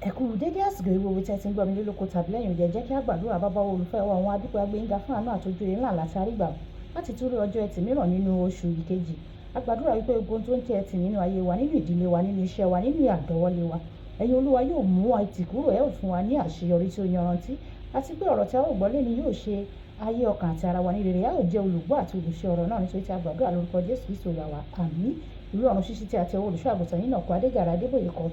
Ẹ kú dédé àsìkò yìí gbogbo tí ẹ ti ń gbọ́ mi lólóko tàbí lẹ́yìn òde, jẹ́ kí a gbàdúrà. Bàbá wa olùfẹ́ wa, àwọn adúpẹ́ agbẹ́yìnga fún àánú àtòjú rere ńlá láti àrígbà láti tún rí ọjọ́ ẹtì mìíràn nínú oṣù ìkejì. A gbàdúrà wípé ogun tó ń jẹ́ ẹtì nínú ayé wa, nínú ìdílé wa, nínú iṣẹ́ wa, nínú àdọ́wọ́lé wa, ẹ̀yin Olúwa yóò mú ẹtì kúrò, ẹ ó fún wa ní àṣeyọrí tí ó yanrantí, àti pé ọ̀rọ̀ tí a ó gbọ́ lónìí yóò ṣe ayé ọkàn àti ara wa ní rere. A ó jẹ́ olùgbọ́ àti olùṣe ọ̀rọ̀ náà, nítorí tí a gbàdúrà lórúkọ Jésù Kristi Olúwa wa. Àmín. Ìwé ọ̀run ṣíṣí tí a ti ọwọ́ olùṣọ́ àgùntàn yìí náà kọ Adéjàre Adébóyè kọ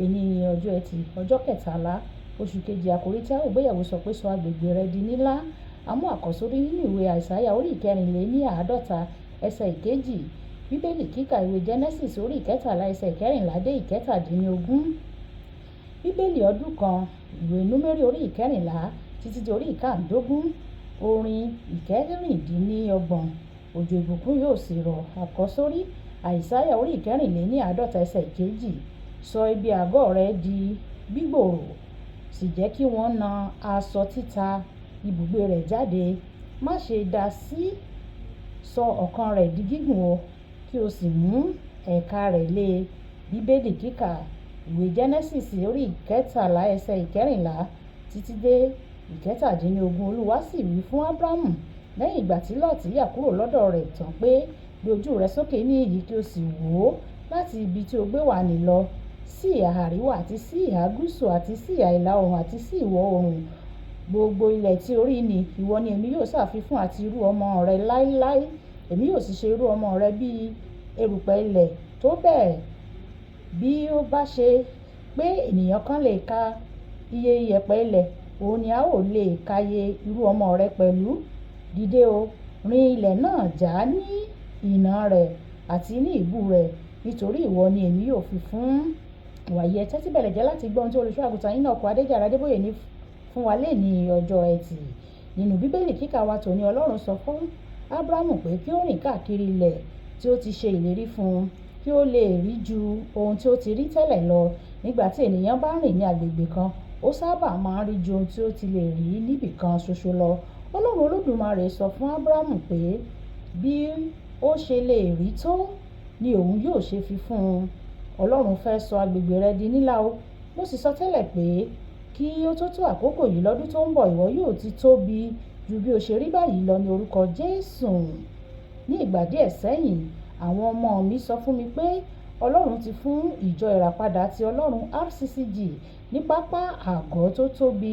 èní ọjọ́ ẹtì ọjọ́ kẹtàlá oṣù kejì. Àkòrí tí a ó gbéyẹ̀wò sọ pé sọ agbègbè rẹ di ńlá. A mú àkọ́sórí nínú ìwé Àìsáyà orí ìkẹrìnléníàádọ́ta ẹsẹ̀ ìkejì, bíbélì kíkà ìwé Genesis orí ìkẹtàlá ẹsẹ̀ ìkẹrìnlá dé ìkẹtàdínlógún, bíbélì ọdún kan ìwé Númérì orí ìkẹrìnlá títí di orí ìkàndógún, orin ìkẹrìndínlọ́gbọ̀n, òjò ìbùkún yóò sì rọ̀. Àkọ́sórí Àìsáyà orí ìkẹrìnléníàádọ́ta ẹsẹ̀ ìkejì, sọ ibi àgọ́ rẹ di gbígbòòrò, sì jẹ́ kí wọ́n na aṣọ títa ibùgbé rẹ̀ jáde. Má ṣe dá sí sọ ọ̀kan rẹ̀ di gígùn o, kí o sì mú ẹ̀ka rẹ̀ lé. Bíbélì kíkà ìwé Genesis orí ìkẹtàlá ẹsẹ̀ ìkẹrìnlá títí dé ìkẹtàdínlógún. Olúwa sì wí fún Ábúráhámù lẹ́yìn ìgbà tí Lọ́ọ̀tì yà kúrò lọ́dọ̀ rẹ̀ tán pé, gbé ojú rẹ sókè ní èyí kí o sì wò ó láti ibi tí o gbé wà ní lọ sí ìhà àríwá àti sí ìhà gúúsù àti sí ìhà ìlà oòrùn àti sí ìwọ̀ oòrùn. Gbogbo ilẹ̀ tí o rí ni ìwọ ni èmi yóò ṣàfifún àti irú ọmọ rẹ láéláé. Èmi yóò sì ṣe irú ọmọ rẹ bí erùpẹ̀ ilẹ̀, tó bẹ́ẹ̀ bí ó bá ṣe pé ènìyàn kan lè ka iye iyẹ̀pẹ̀ ilẹ̀, òun ni a ó lè káyé irú ọmọ rẹ pẹ̀lú. Dìde o, rin ilẹ̀ náà já ní ìnà rẹ̀ àti ní ìbú rẹ̀, nítorí ìwọ ni èmi yóò fi fún. Wàyí ẹ tẹ́tí bẹ̀lẹ̀ jẹ́ láti gbọ́ ohun tí olùṣọ́ àgùntàn yín náà kọ Adéjàre Adébóyè ní fún wa léèní ọjọ́ ẹtì. Nínú bíbélì kíkà wa tòní, Ọlọ́run sọ fún Ábúráhámù pé kí ó rìn káàkiri ilẹ̀ tí ó ti ṣe ìlérí fún un, kí ó lè rí ju ohun tí ó ti rí tẹ́lẹ̀ lọ. Nígbà tí ènìyàn bá rìn ní agbègbè kan, ó sábà máa ń rí ju ohun tí ó ti lè rí níbì kan ṣoṣo lọ. Ọlọ́run Olódùmarè sọ fún Ábúráhámù pé bí ó ṣe lè rí tó ni òun yóò ṣe fi fún un. Ọlọ́run fẹ́ sọ agbègbè rẹ di ńlá o. Mo sì sọ tẹ́lẹ̀ pé kí ó tó àkókò yìí lọ́dún tó ń bọ̀, ìwọ yóò ti tóbi ju bí o ṣe rí báyìí lọ ní orúkọ Jésù. Ní ìgbà díẹ̀ sẹ́yìn, àwọn ọmọ mi sọ fún mi pé Ọlọ́run ti fún ìjọ ìràpadà ti Ọlọ́run RCCG ní pápá àgọ́ tó tóbi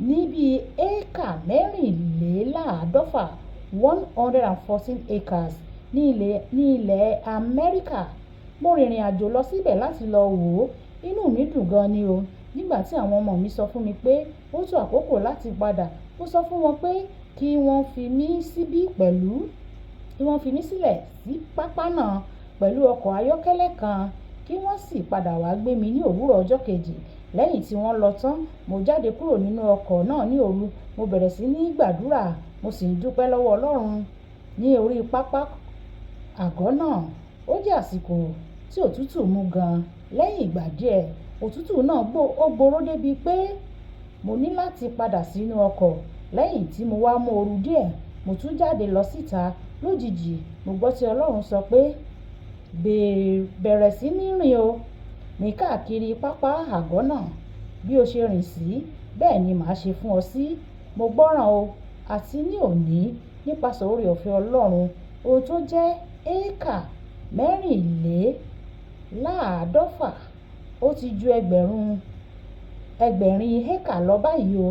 ní bíi éékà mẹ́rìnléláàádọ́fà 114 acres ní ilẹ̀ Amẹ́ríkà. Mo rìnrìn àjò lọ síbẹ̀ láti lọ wò ó. Inú mi dùn gan ni o. Nígbà tí àwọn ọmọ mi sọ fún mi pé ó tó àkókò láti padà, mo sọ fún wọn pé kí wọ́n fi mí sílẹ̀ sí pápá náà pẹ̀lú ọkọ̀ ayọ́kẹ́lẹ́ kan, kí wọ́n sì padà wá gbé mi ní òwúrọ̀ ọjọ́ kejì. Lẹ́yìn tí wọ́n lọ tán, mo jáde kúrò nínú ọkọ̀ náà ní òru. Mo bẹ̀rẹ̀ sí ní gbàdúrà, mo sì ń dúpẹ́ lọ́wọ́ Ọlọ́run ní orí pápá àgọ́ náà. Ó jẹ́ àsìkò tí òtútù mú gan. Lẹ́yìn ìgbà díẹ̀, òtútù náà gbòòrò débi pé mo ní láti padà sínú ọkọ̀. Lẹ́yìn tí mo wá mú ooru díẹ̀, mo tún jáde lọ síta. Lójijì, mo gbọ́ tí Ọlọ́run sọ pé, bẹ̀rẹ̀ sí ní rìn o, rìn káàkiri pápá àgọ́ náà. Bí o ṣe rìn sí, bẹ́ẹ̀ ni màá ṣe fún ọ sí. Mo gbọ́ràn o, àti ní òní nípasẹ̀ oore ọ̀fẹ́ Ọlọ́run, ohun tó jẹ́ éékà mẹ́rìnléláàádọ́fà, ó ti ju ẹgbẹ̀rin éékà lọ báyìí o.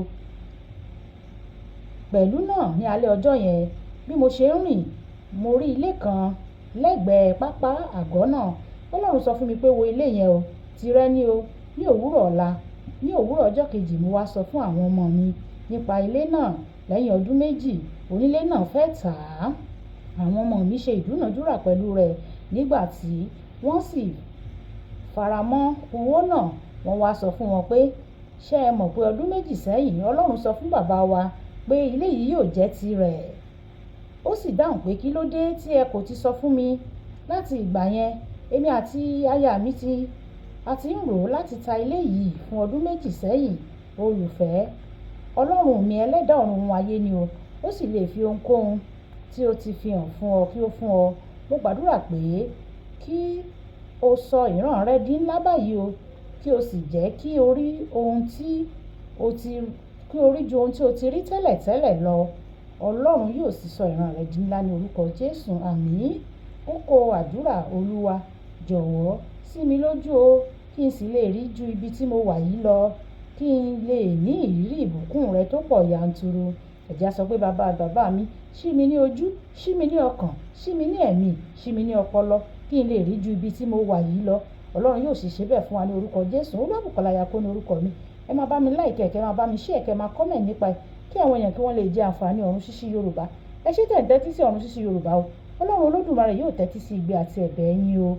Pẹ̀lú náà ní alẹ́ ọjọ́ yẹn, bí mo ṣe ń rìn, mo rí ilé kan lẹ́gbẹ̀ẹ́ pápá àgọ́ náà. Ọlọ́run sọ fún mi pé wo ilé yẹn o, tìrẹ ni o. Ní òwúrọ̀ ọjọ́ kejì, mo wá sọ fún àwọn ọmọ mi nípa ilé náà. Lẹ́yìn ọdún méjì, onílé náà fẹ́ tà á. Àwọn ọmọ mi ṣe ìdúnàdúrà pẹ̀lú rẹ̀. Nígbà tí wọ́n sì faramọ́ owó náà, wọ́n wá sọ fún wọn pé, ṣé ẹ mọ̀ pé ọdún méjì sẹ́yìn Ọlọ́run sọ fún bàbá wa pé ilé yìí yóò jẹ́ tirẹ̀? Ó sì dáhùn pé kí ló dé tí ẹ kò ti sọ fún mi? Láti ìgbà yẹn, èmi àti aya mi a ti ń rò láti ta ilé yìí fún ọdún méjì sẹ́yìn. Olùfẹ́, Ọlọ́run mi ẹlẹ́dàá ọ̀run ayé ni o. Ó sì lè fi ohunkóhun tí ó ti fi hàn fún ọ kí ó fún ọ. Mo gbàdúrà pé kí o sọ ìran rẹ di ńlá báyìí o. kí o sì jẹ́ kí o rí ju ohun tí o ti rí tẹ́lẹ̀tẹ́lẹ̀ lọ. Ọlọ́run yóò sì sọ ìran rẹ di ńlá ní orúkọ Jésù. Àmín. Kókó àdúrà: Olúwa, jọ̀wọ́ ṣí mi lójú o, kí n sì lè rí ju ibi tí mo wà yìí lọ, kí n lè ní ìrírí ìbùkún rẹ tó pọ̀ yanturu. Ẹ jẹ́ á sọ pé bàbá mi, ṣí mi ní ojú, ṣí mi ní ọkàn, ṣí mi ní ẹ̀mí, ṣí mi ní ọpọlọ, kí n lè rí ju ibi tí mo wà yìí lọ. Ọlọ́run yóò sì ṣe bẹ́ẹ̀ fún wa ní orúkọ Jésù. Olúwabùkọ́lá Ayako ní orúkọ mi. Ẹ máa bá mi like, kẹ́ máa bá mi share, kẹ́ máa comment nípa ẹ̀, kí àwọn èèyàn kí wọ́n lè jẹ àǹfààní ọ̀run ṣíṣí Yorùbá. Ẹ ṣé tẹ̀ ń tẹ́tí sí ọ̀run ṣíṣí Yorùbá o. Ọlọ́run Olódùmarè yóò tẹ́tí sí igbe àti ẹ̀bẹ̀ yín o.